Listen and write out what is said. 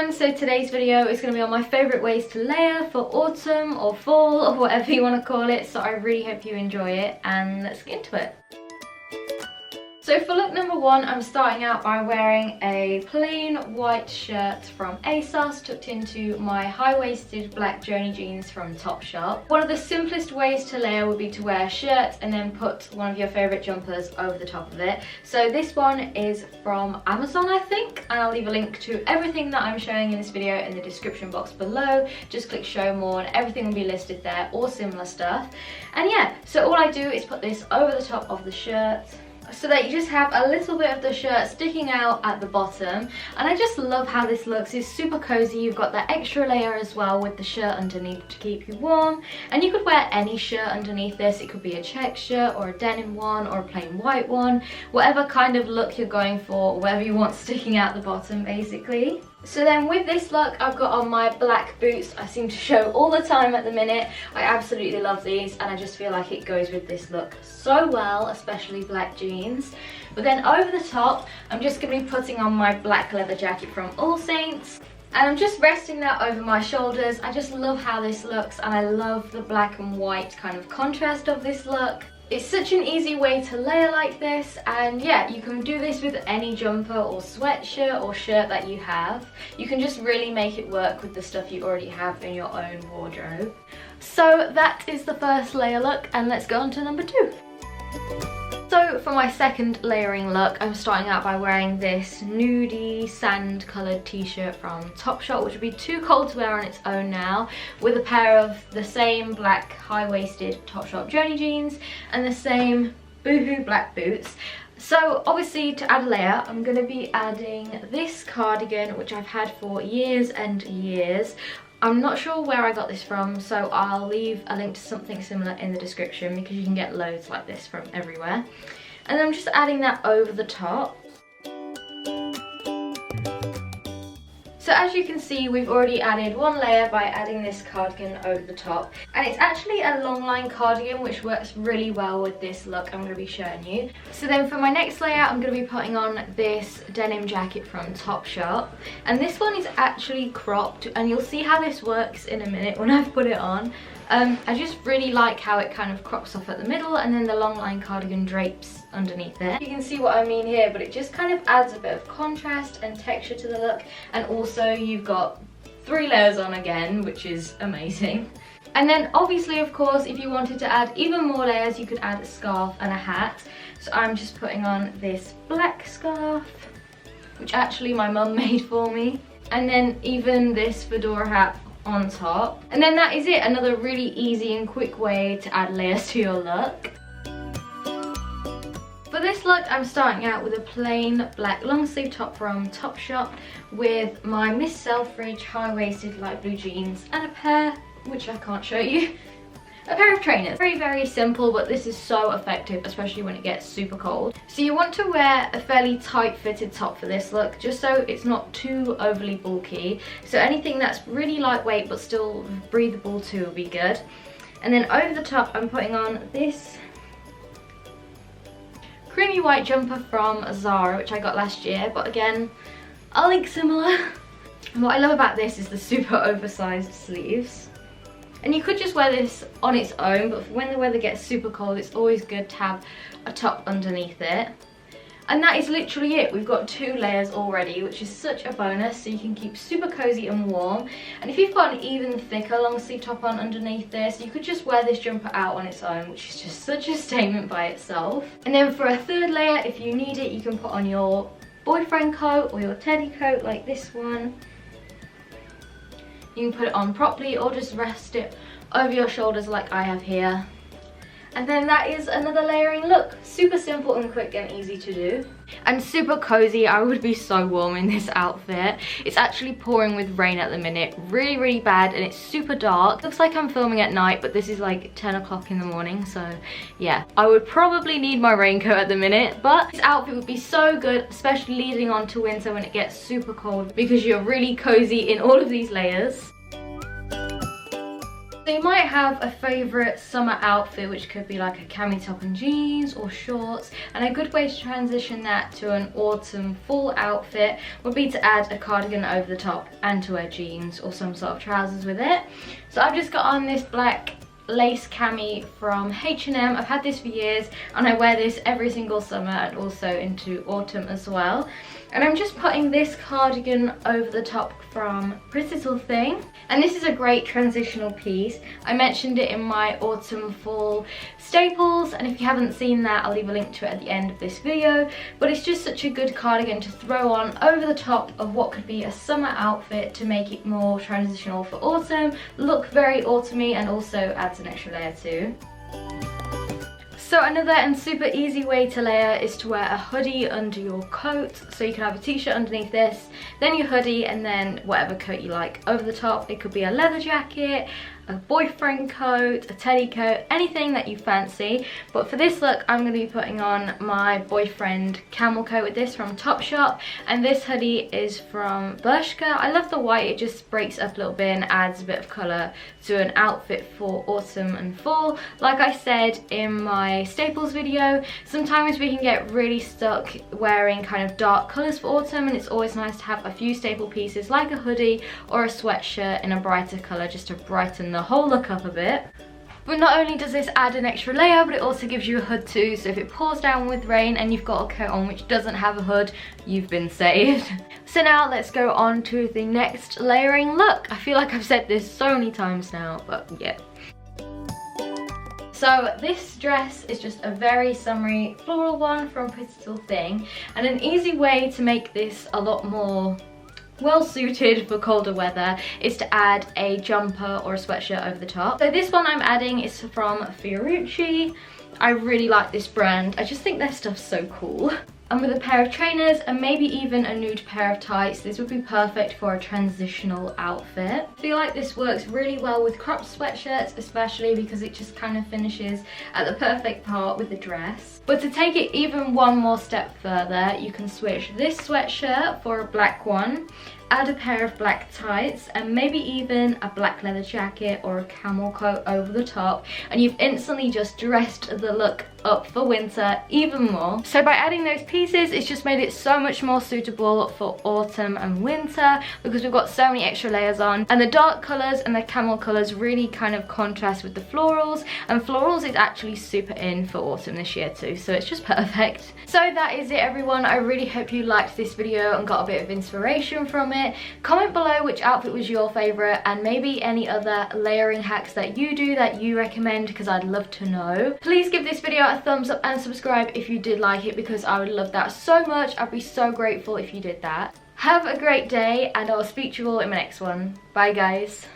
everyone, so today's video is going to be on my favourite ways to layer for autumn or fall or whatever you want to call it, so I really hope you enjoy it and let's get into it. So for look number one, I'm starting out by wearing a plain white shirt from ASOS tucked into my high-waisted black journey jeans from Topshop. One of the simplest ways to layer would be to wear a shirt and then put one of your favourite jumpers over the top of it. So this one is from Amazon, I think, and I'll leave a link to everything that I'm showing in this video in the description box below. Just click show more and everything will be listed there, or similar stuff. And yeah, so all I do is put this over the top of the shirt, so that you just have a little bit of the shirt sticking out at the bottom. And I just love how this looks. It's super cozy. You've got that extra layer as well with the shirt underneath to keep you warm, and you could wear any shirt underneath this. It could be a check shirt or a denim one or a plain white one, whatever kind of look you're going for, whatever you want sticking out the bottom basically. So then with this look, I've got on my black boots. I seem to show all the time at the minute. I absolutely love these and I just feel like it goes with this look so well, especially black jeans. But then over the top, I'm just going to be putting on my black leather jacket from All Saints. And I'm just resting that over my shoulders. I just love how this looks and I love the black and white kind of contrast of this look. It's such an easy way to layer like this, and yeah, you can do this with any jumper or sweatshirt or shirt that you have. You can just really make it work with the stuff you already have in your own wardrobe. So that is the first layer look, and let's go on to number two. So for my second layering look, I'm starting out by wearing this nudie sand coloured t-shirt from Topshop, which would be too cold to wear on its own now, with a pair of the same black high-waisted Topshop journey jeans and the same boohoo black boots. So obviously to add a layer, I'm going to be adding this cardigan, which I've had for years and years. I'm not sure where I got this from, so I'll leave a link to something similar in the description because you can get loads like this from everywhere. And I'm just adding that over the top. So as you can see, we've already added one layer by adding this cardigan over the top. And it's actually a long line cardigan, which works really well with this look I'm going to be showing you. So then for my next layer, I'm going to be putting on this denim jacket from Topshop. And this one is actually cropped, and you'll see how this works in a minute when I've put it on. I just really like how it kind of crops off at the middle and then the long line cardigan drapes underneath it. You can see what I mean here, but it just kind of adds a bit of contrast and texture to the look, and also you've got 3 layers on again, which is amazing. And then obviously, of course, if you wanted to add even more layers, you could add a scarf and a hat. So I'm just putting on this black scarf, which actually my mum made for me, and then even this fedora hat on top. And then that is it, another really easy and quick way to add layers to your look. For this look, I'm starting out with a plain black long sleeve top from Topshop with my Miss Selfridge high-waisted light blue jeans and a pair, which I can't show you, a pair of trainers. Very, very simple, but this is so effective, especially when it gets super cold. So you want to wear a fairly tight fitted top for this look, just so it's not too overly bulky. So anything that's really lightweight but still breathable too will be good. And then over the top, I'm putting on this creamy white jumper from Zara, which I got last year, but again, I'll link similar. And what I love about this is the super oversized sleeves. And you could just wear this on its own, but when the weather gets super cold, it's always good to have a top underneath it. And that is literally it. We've got 2 layers already, which is such a bonus, so you can keep super cozy and warm. And if you've got an even thicker long sleeve top on underneath this, you could just wear this jumper out on its own, which is just such a statement by itself. And then for a third layer, if you need it, you can put on your boyfriend coat or your teddy coat like this one. You can put it on properly or just rest it over your shoulders like I have here. And then that is another layering look. Super simple and quick and easy to do. And super cozy. I would be so warm in this outfit. It's actually pouring with rain at the minute. Really, really bad, and it's super dark. Looks like I'm filming at night, but this is like 10 o'clock in the morning, so yeah. I would probably need my raincoat at the minute, but this outfit would be so good, especially leading on to winter when it gets super cold, because you're really cozy in all of these layers. So you might have a favourite summer outfit, which could be like a cami top and jeans or shorts, and a good way to transition that to an autumn fall outfit would be to add a cardigan over the top and to wear jeans or some sort of trousers with it. So I've just got on this black lace cami from H&M. I've had this for years and I wear this every single summer and also into autumn as well. And I'm just putting this cardigan over the top from Pretty Little Thing. And this is a great transitional piece. I mentioned it in my autumn fall staples, and if you haven't seen that, I'll leave a link to it at the end of this video. But it's just such a good cardigan to throw on over the top of what could be a summer outfit to make it more transitional for autumn, look very autumny, and also adds an extra layer too. So another and super easy way to layer is to wear a hoodie under your coat. So you can have a t-shirt underneath this, then your hoodie, and then whatever coat you like over the top. It could be a leather jacket, a boyfriend coat, a teddy coat, anything that you fancy. But for this look, I'm going to be putting on my boyfriend camel coat with this from Topshop, and this hoodie is from Bershka. I love the white, it just breaks up a little bit and adds a bit of colour to an outfit for autumn and fall. Like I said in my staples video, sometimes we can get really stuck wearing kind of dark colours for autumn, and it's always nice to have a few staple pieces like a hoodie or a sweatshirt in a brighter colour just to brighten the whole look up a bit. But not only does this add an extra layer, but it also gives you a hood too, so if it pours down with rain and you've got a coat on which doesn't have a hood, you've been saved. So now let's go on to the next layering look. I feel like I've said this so many times now, but yeah. So this dress is just a very summery floral one from Pretty Little Thing, and an easy way to make this a lot more well suited for colder weather is to add a jumper or a sweatshirt over the top. So this one I'm adding is from Fiorucci. I really like this brand. I just think their stuff's so cool. And with a pair of trainers and maybe even a nude pair of tights, this would be perfect for a transitional outfit. I feel like this works really well with cropped sweatshirts, especially because it just kind of finishes at the perfect part with the dress. But to take it even one more step further, you can switch this sweatshirt for a black one, add a pair of black tights, and maybe even a black leather jacket or a camel coat over the top, and you've instantly just dressed the look up for winter even more. So by adding those pieces, it's just made it so much more suitable for autumn and winter because we've got so many extra layers on, and the dark colours and the camel colours really kind of contrast with the florals, and florals is actually super in for autumn this year too, so it's just perfect. So that is it everyone. I really hope you liked this video and got a bit of inspiration from it. Comment below which outfit was your favourite, and maybe any other layering hacks that you do that you recommend, because I'd love to know. Please give this video a thumbs up and subscribe if you did like it, because I would love that so much. I'd be so grateful if you did that. Have a great day, and I'll speak to you all in my next one. Bye guys.